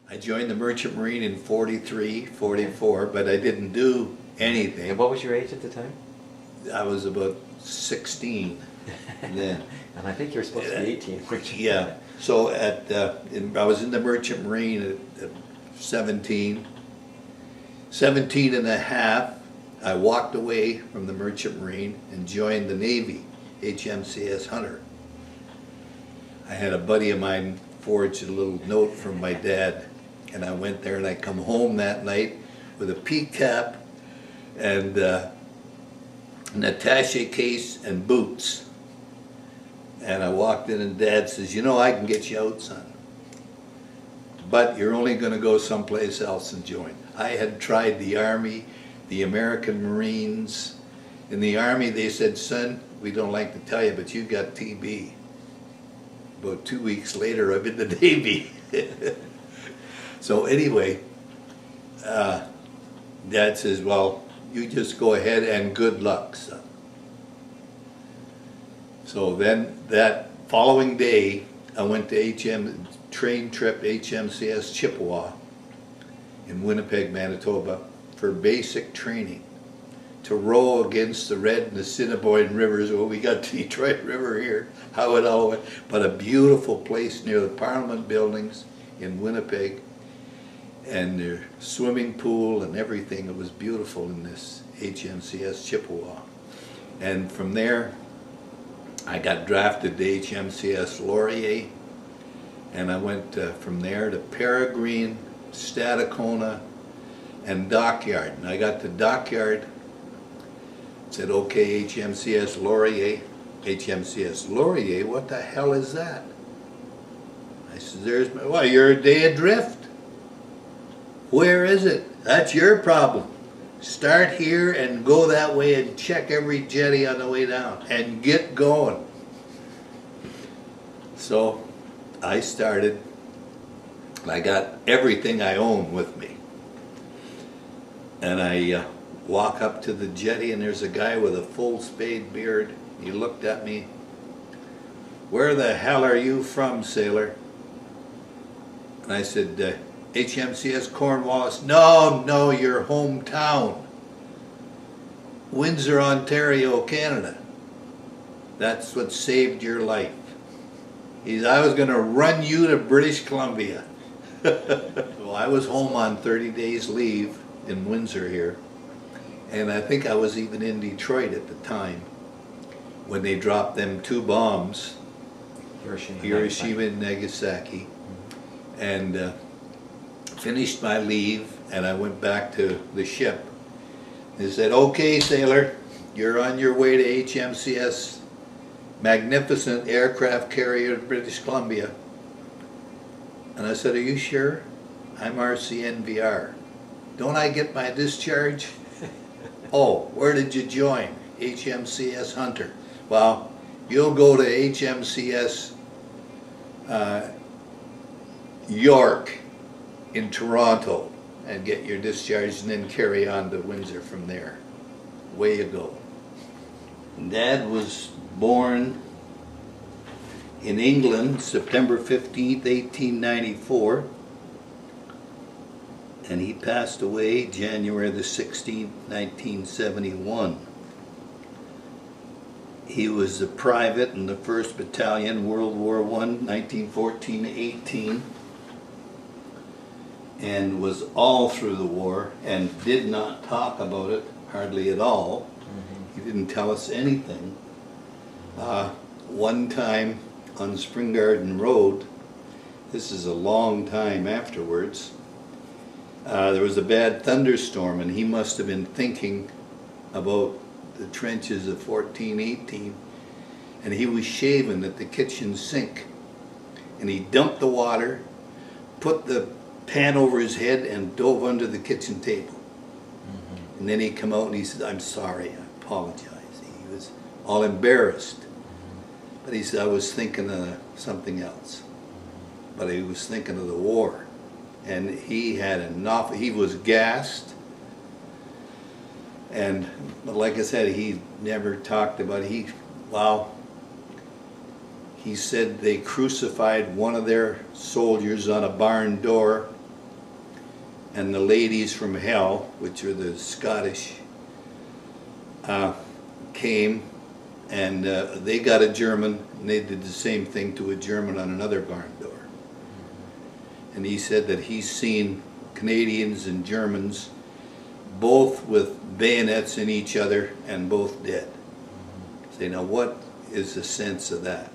I joined the Merchant Marine in 43, 44, but I didn't do anything. And what was your age at the time? I was about 16 then. And I think you were supposed to be 18. weren't you? Yeah, so I was in the Merchant Marine at 17. 17 and a half, I walked away from the Merchant Marine and joined the Navy, HMCS Hunter. I had a buddy of mine forged a little note from my dad, and I went there and I come home that night with a peak cap and an attaché case and boots. And I walked in and Dad says, you know, I can get you out, son, but you're only going to go someplace else and join. I had tried the Army, the American Marines. In the Army they said, son, we don't like to tell you, but you got TB. About 2 weeks later, I'm in the Navy. So anyway, Dad says, well, you just go ahead and good luck, son. So then that following day, I went to train trip HMCS Chippewa in Winnipeg, Manitoba for basic training to row against the Red and the Assiniboine rivers. Well, we got the Detroit River here, how it all went, but a beautiful place near the Parliament buildings in Winnipeg, and their swimming pool and everything. It was beautiful in this HMCS Chippewa. And from there, I got drafted to HMCS Laurier, and I went from there to Peregrine, Stadacona, and Dockyard. And I got to Dockyard, said, okay, HMCS Laurier. HMCS Laurier, what the hell is that? I said, well, you're a day adrift. Where is it? That's your problem. Start here and go that way and check every jetty on the way down and get going. So I started. I got everything I own with me. And I walk up to the jetty and there's a guy with a full spade beard. He looked at me. Where the hell are you from, sailor? And I said, HMCS Cornwallis. No, your hometown. Windsor, Ontario, Canada. That's what saved your life. I was going to run you to British Columbia. Well, I was home on 30 days leave in Windsor here, and I think I was even in Detroit at the time when they dropped them 2 bombs, Hiroshima and Nagasaki, and finished my leave, and I went back to the ship. They said, okay, sailor, you're on your way to HMCS, magnificent aircraft carrier, British Columbia. And I said, are you sure? I'm RCNVR. Don't I get my discharge? Oh, where did you join? HMCS Hunter. Well, you'll go to HMCS York in Toronto and get your discharge and then carry on to Windsor from there. Way you go. Dad was born in England, September 15th, 1894, and he passed away January the 16th, 1971. He was a private in the 1st Battalion, World War I, 1914-18, and was all through the war and did not talk about it hardly at all. He didn't tell us anything. One time on Spring Garden Road, this is a long time afterwards, there was a bad thunderstorm and he must have been thinking about the trenches of 14-18, and he was shaving at the kitchen sink, and he dumped the water, put the pan over his head and dove under the kitchen table. And then he come out and he said, I'm sorry, I apologize. He was all embarrassed. But he said, I was thinking of something else. But he was thinking of the war. And he had enough, he was gassed. And but like I said, he never talked about it. He said they crucified one of their soldiers on a barn door and the ladies from hell, which are the Scottish, came, and they got a German, and they did the same thing to a German on another barn door. And he said that he's seen Canadians and Germans both with bayonets in each other and both dead. Say, now what is the sense of that?